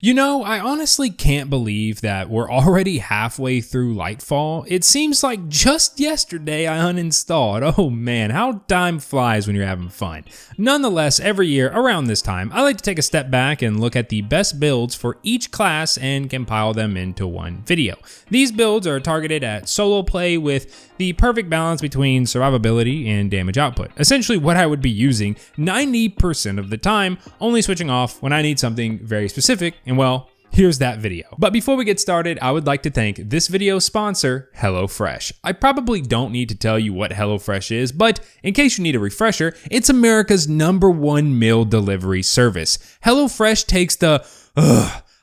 You know, I honestly can't believe that we're already halfway through Lightfall. It seems like just yesterday I uninstalled. Oh man, how time flies when you're having fun. Nonetheless, every year around this time, I like to take a step back and look at the best builds for each class and compile them into one video. These builds are targeted at solo play with the perfect balance between survivability and damage output. Essentially what I would be using 90% of the time, only switching off when I need something very specific. And well, here's that video. But before we get started, I would like to thank this video's sponsor, HelloFresh. I probably don't need to tell you what HelloFresh is, but in case you need a refresher, it's America's #1 meal delivery service. HelloFresh takes the,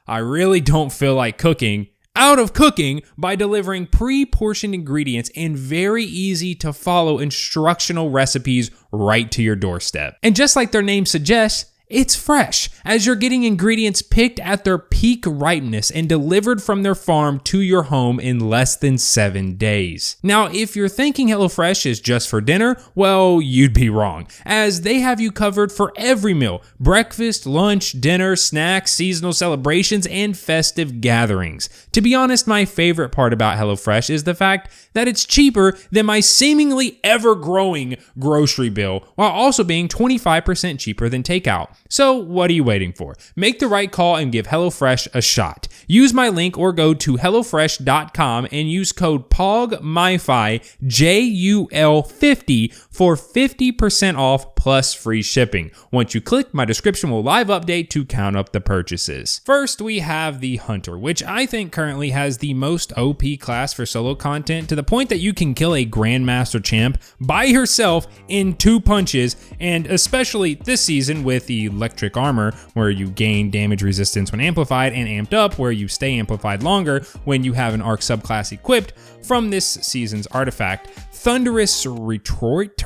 I really don't feel like cooking, out of cooking by delivering pre-portioned ingredients and very easy to follow instructional recipes right to your doorstep. And just like their name suggests, it's fresh, as you're getting ingredients picked at their peak ripeness and delivered from their farm to your home in less than 7 days. Now, if you're thinking HelloFresh is just for dinner, well, you'd be wrong, as they have you covered for every meal: breakfast, lunch, dinner, snacks, seasonal celebrations, and festive gatherings. To be honest, my favorite part about HelloFresh is the fact that it's cheaper than my seemingly ever-growing grocery bill, while also being 25% cheaper than takeout. So what are you waiting for? Make the right call and give HelloFresh a shot. Use my link or go to HelloFresh.com and use code POGMyFi, JUL50 for 50% off plus free shipping. Once you click, my description will live update to count up the purchases. First, we have the Hunter, which I think currently has the most OP class for solo content, to the point that you can kill a Grandmaster champ by yourself in 2 punches, and especially this season with the electric armor, where you gain damage resistance when amplified, and amped up, where you stay amplified longer when you have an arc subclass equipped from this season's artifact. Thunderous Retort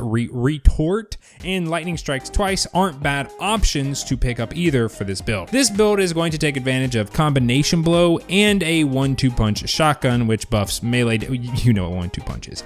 and Lightning Strikes Twice aren't bad options to pick up either for this build. This build is going to take advantage of Combination Blow and a 1-2 punch shotgun, which buffs melee. You know what 1-2 punch is.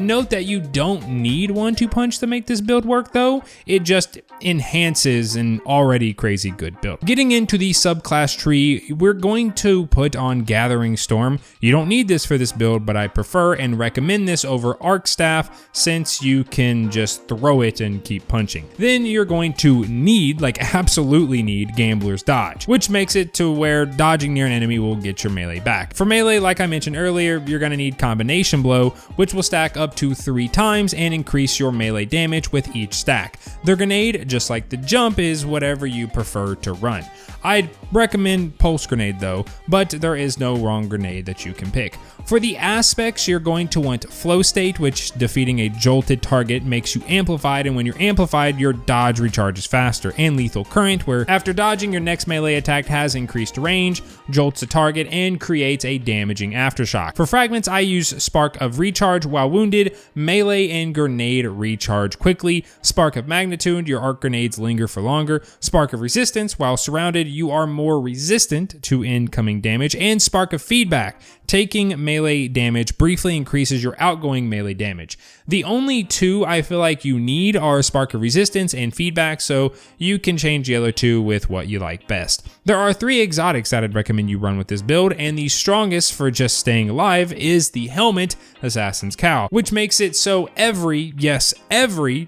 Note that you don't need 1-2 punch to make this build work though. It just enhances an already crazy good build. Getting into the subclass tree, we're going to put on Gathering Storm. You don't need this for this build, but I prefer and recommend this over Arc Staff, since you can just throw it and keep punching. Then you're going to need, like absolutely need, Gambler's Dodge, which makes it to where dodging near an enemy will get your melee back. For melee, like I mentioned earlier, you're going to need Combination Blow, which will stack up to 3 times and increase your melee damage with each stack. The grenade, just like the jump, is whatever you prefer to run. I'd recommend Pulse Grenade though, but there is no wrong grenade that you can pick. For the aspects, you're going to want Flow State, which defeating a jolted target makes you amplified, and when you're amplified, your dodge recharges faster, and Lethal Current, where after dodging, your next melee attack has increased range, jolts a target, and creates a damaging aftershock. For fragments, I use Spark of Recharge while wounded, melee and grenade recharge quickly, Spark of Magnitude, your arc grenades linger for longer, Spark of Resistance, while surrounded, you are more resistant to incoming damage, and Spark of Feedback. Taking melee damage briefly increases your outgoing melee damage. The only 2 I feel like you need are Spark of Resistance and Feedback, so you can change the other 2 with what you like best. There are 3 exotics that I'd recommend you run with this build, and the strongest for just staying alive is the helmet, Assassin's Cowl, which makes it so every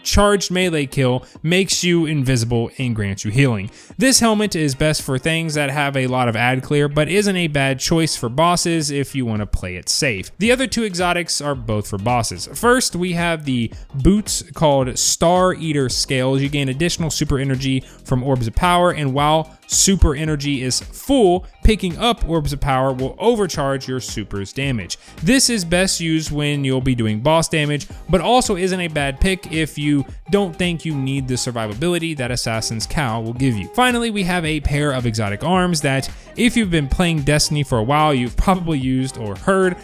charged melee kill makes you invisible and grants you healing. This helmet is best for things that have a lot of ad clear, but isn't a bad choice for bosses if you want to play it safe. The other 2 exotics are both for bosses. First, we have the boots called Star Eater Scales. You gain additional super energy from Orbs of Power, and while super energy is full, picking up Orbs of Power will overcharge your super's damage. This is best used when you'll be doing boss damage, but also isn't a bad pick if you don't think you need the survivability that Assassin's Cowl will give you. Finally, we have a pair of exotic arms that, if you've been playing Destiny for a while, you've probably used or heard.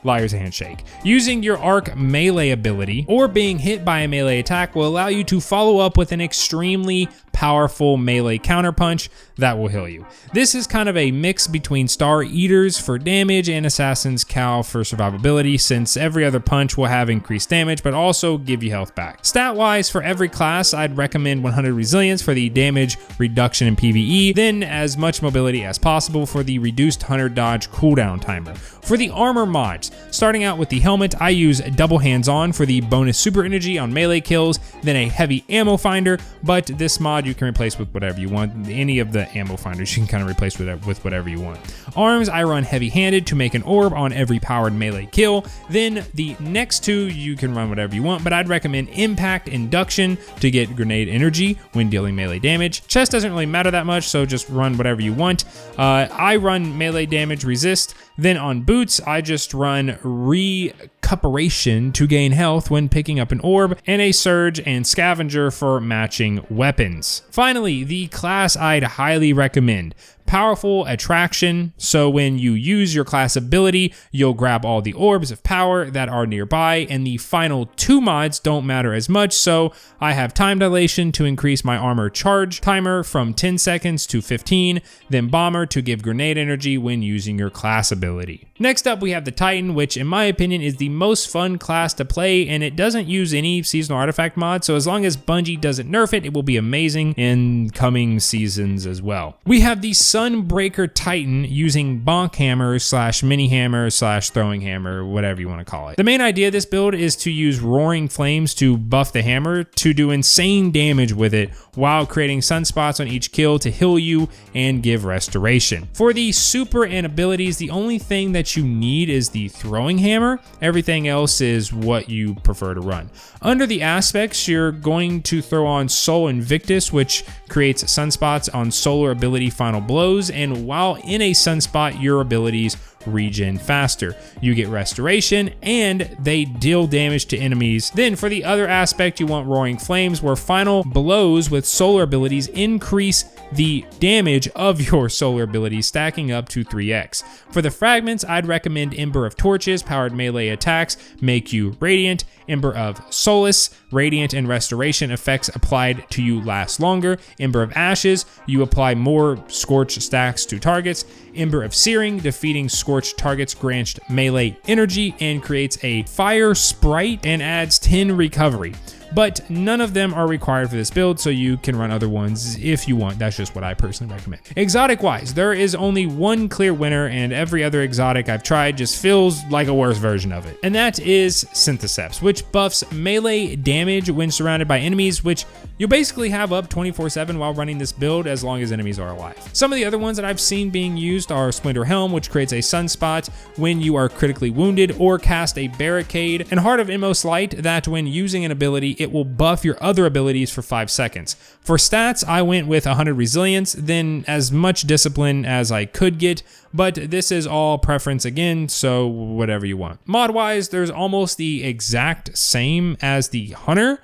Liar's Handshake. Using your arc melee ability or being hit by a melee attack will allow you to follow up with an extremely powerful melee counterpunch that will heal you. This is kind of a mix between Star Eaters for damage and Assassin's Cowl for survivability, since every other punch will have increased damage but also give you health back. Stat wise, for every class, I'd recommend 100 resilience for the damage reduction in PvE, then as much mobility as possible for the reduced hunter dodge cooldown timer. For the armor mods, starting out with the helmet, I use double hands-on for the bonus super energy on melee kills, then a heavy ammo finder, but this mod you can replace with whatever you want. Any of the ammo finders you can kind of replace with whatever you want. Arms, I run heavy-handed to make an orb on every powered melee kill. Then the next two you can run whatever you want, but I'd recommend impact induction to get grenade energy when dealing melee damage. Chest doesn't really matter that much, so just run whatever you want. I run melee damage resist. Then on boots, I just run recuperation to gain health when picking up an orb, and a surge and scavenger for matching weapons. Finally, the class I'd highly recommend. Powerful attraction, so when you use your class ability, you'll grab all the orbs of power that are nearby, and the final two mods don't matter as much, so I have time dilation to increase my armor charge timer from 10 seconds to 15, then bomber to give grenade energy when using your class ability. Next up, we have the Titan, which in my opinion is the most fun class to play, and it doesn't use any seasonal artifact mods, so as long as Bungie doesn't nerf it, it will be amazing in coming seasons as well. We have the Sunbreaker Titan using bonk hammer / mini hammer / throwing hammer, whatever you want to call it. The main idea of this build is to use roaring flames to buff the hammer to do insane damage with it while creating sunspots on each kill to heal you and give restoration. For the super and abilities, the only thing that you need is the throwing hammer. Everything else is what you prefer to run. Under the aspects, you're going to throw on Soul Invictus, which creates sunspots on solar ability final blows, and while in a sunspot, your abilities regen faster. You get restoration and they deal damage to enemies. Then for the other aspect, you want Roaring Flames, where final blows with solar abilities increase the damage of your solar abilities, stacking up to 3x. For the fragments, I'd recommend Ember of Torches. Powered melee attacks make you radiant. Ember of Solace, radiant and restoration effects applied to you last longer. Ember of Ashes, you apply more scorch stacks to targets. Ember of Searing, defeating scorched targets grants melee energy and creates a fire sprite and adds 10 recovery. But none of them are required for this build, so you can run other ones if you want. That's just what I personally recommend. Exotic wise, there is only one clear winner, and every other exotic I've tried just feels like a worse version of it. And that is Syntheseps, which buffs melee damage when surrounded by enemies, which you'll basically have up 24/7 while running this build as long as enemies are alive. Some of the other ones that I've seen being used are Splinter Helm, which creates a sunspot when you are critically wounded, or cast a barricade, and Heart of Immos Light, that when using an ability, it will buff your other abilities for 5 seconds. For stats, I went with 100 resilience, then as much discipline as I could get, but this is all preference again, so whatever you want. Mod-wise, there's almost the exact same as the Hunter,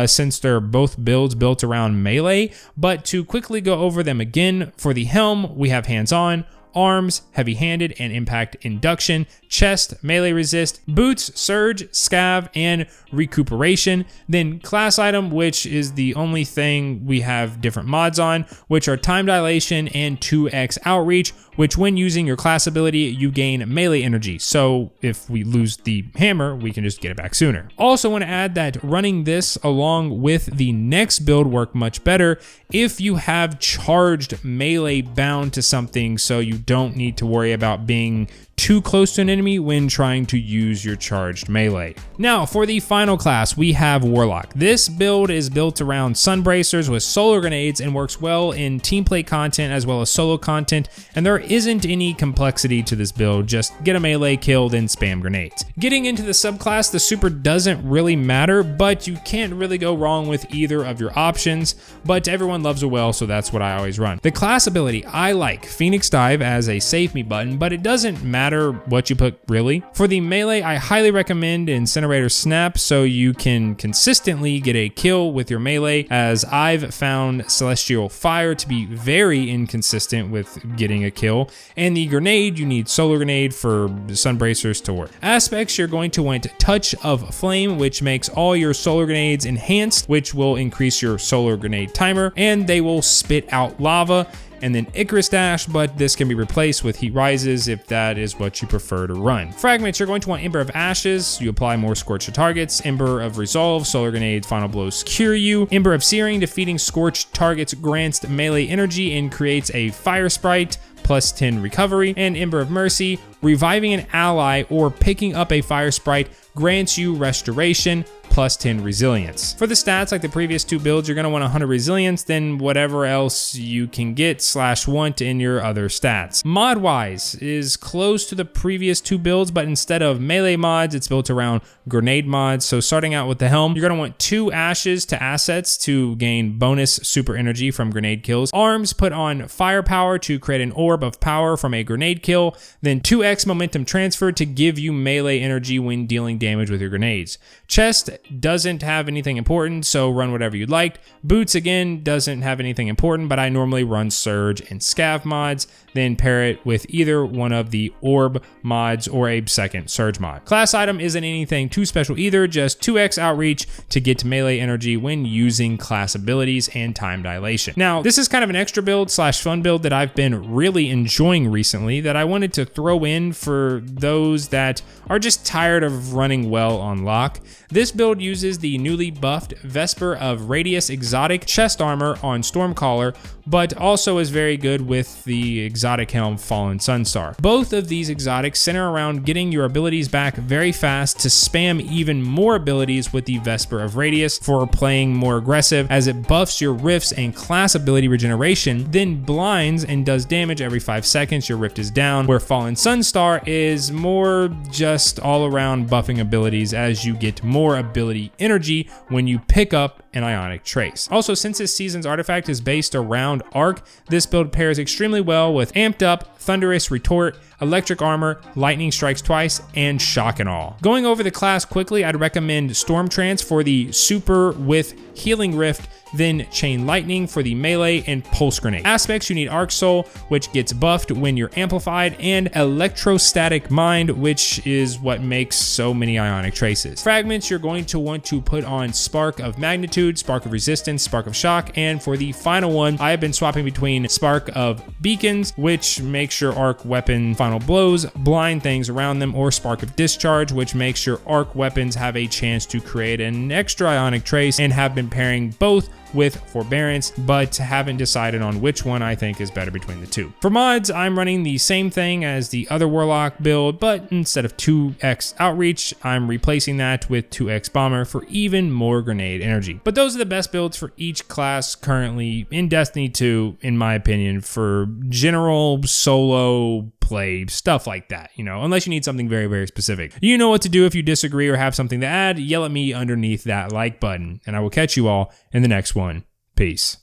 since they're both builds built around melee, but to quickly go over them again, for the Helm, we have hands-on, arms, heavy-handed, and impact induction, chest, melee resist, boots, surge, scav, and recuperation. Then class item, which is the only thing we have different mods on, which are time dilation and 2x outreach, which when using your class ability, you gain melee energy. So if we lose the hammer, we can just get it back sooner. Also want to add that running this along with the next build work much better if you have charged melee bound to something, so you don't need to worry about being too close to an enemy when trying to use your charged melee. Now for the final class, we have Warlock. This build is built around Sunbracers with solar grenades and works well in team play content as well as solo content, and there isn't any complexity to this build, just get a melee kill then spam grenades. Getting into the subclass, the super doesn't really matter, but you can't really go wrong with either of your options, but everyone loves a well, so that's what I always run. The class ability, I like Phoenix Dive as a save me button, but it doesn't matter matter what you put really. For the melee, I highly recommend Incinerator Snap so you can consistently get a kill with your melee, as I've found Celestial Fire to be very inconsistent with getting a kill, and the grenade, you need Solar Grenade for Sunbracers to work. Aspects, you're going to want Touch of Flame, which makes all your solar grenades enhanced, which will increase your solar grenade timer, and they will spit out lava. And then Icarus Dash, but this can be replaced with Heat Rises if that is what you prefer to run. Fragments, you're going to want Ember of Ashes, you apply more scorch to targets. Ember of Resolve, Solar Grenade, Final Blows cure you. Ember of Searing, defeating scorched targets grants melee energy and creates a Fire Sprite, plus 10 recovery. And Ember of Mercy, reviving an ally or picking up a Fire Sprite grants you restoration, plus 10 resilience. For the stats, like the previous two builds, you're going to want 100 resilience, then whatever else you can get / want in your other stats. Mod-wise is close to the previous two builds, but instead of melee mods, it's built around grenade mods. So starting out with the helm, you're going to want 2 ashes to assets to gain bonus super energy from grenade kills. Arms, put on firepower to create an orb of power from a grenade kill, then 2x momentum transfer to give you melee energy when dealing damage with your grenades. Chest doesn't have anything important, so run whatever you'd like. Boots, again, doesn't have anything important, but I normally run Surge and Scav mods, then pair it with either one of the Orb mods or a second Surge mod. Class item isn't anything too special either, just 2x outreach to get to melee energy when using class abilities and time dilation. Now, this is kind of an extra build / fun build that I've been really enjoying recently that I wanted to throw in for those that are just tired of running well on lock. This build uses the newly buffed Vesper of Radius exotic chest armor on Stormcaller, but also is very good with the exotic helm Fallen Sunstar. Both of these exotics center around getting your abilities back very fast to spam even more abilities with the Vesper of Radius for playing more aggressive, as it buffs your rifts and class ability regeneration, then blinds and does damage every 5 seconds your rift is down, where Fallen Sunstar is more just all around buffing abilities as you get more ability energy when you pick up an Ionic Trace. Also, since this season's artifact is based around Arc, this build pairs extremely well with Amped Up, Thunderous Retort, Electric Armor, Lightning Strikes Twice, and Shock and Awe. Going over the class quickly, I'd recommend Storm Trance for the super with Healing Rift, then Chain Lightning for the melee, and Pulse Grenade. Aspects, you need Arc Soul, which gets buffed when you're amplified, and Electrostatic Mind, which is what makes so many Ionic Traces. Fragments, you're going to want to put on Spark of Magnitude, Spark of Resistance, Spark of Shock, and for the final one, I have been swapping between Spark of Beacons, which makes your arc weapon Final Blows blind things around them, or Spark of Discharge, which makes your arc weapons have a chance to create an extra Ionic Trace, and have been pairing both with Forbearance, but haven't decided on which one I think is better between the two. For mods, I'm running the same thing as the other Warlock build, but instead of 2x Outreach, I'm replacing that with 2x Bomber for even more grenade energy. But those are the best builds for each class currently in Destiny 2, in my opinion, for general solo play, stuff like that, you know, unless you need something very, very specific. You know what to do if you disagree or have something to add, yell at me underneath that like button, and I will catch you all in the next one. Peace.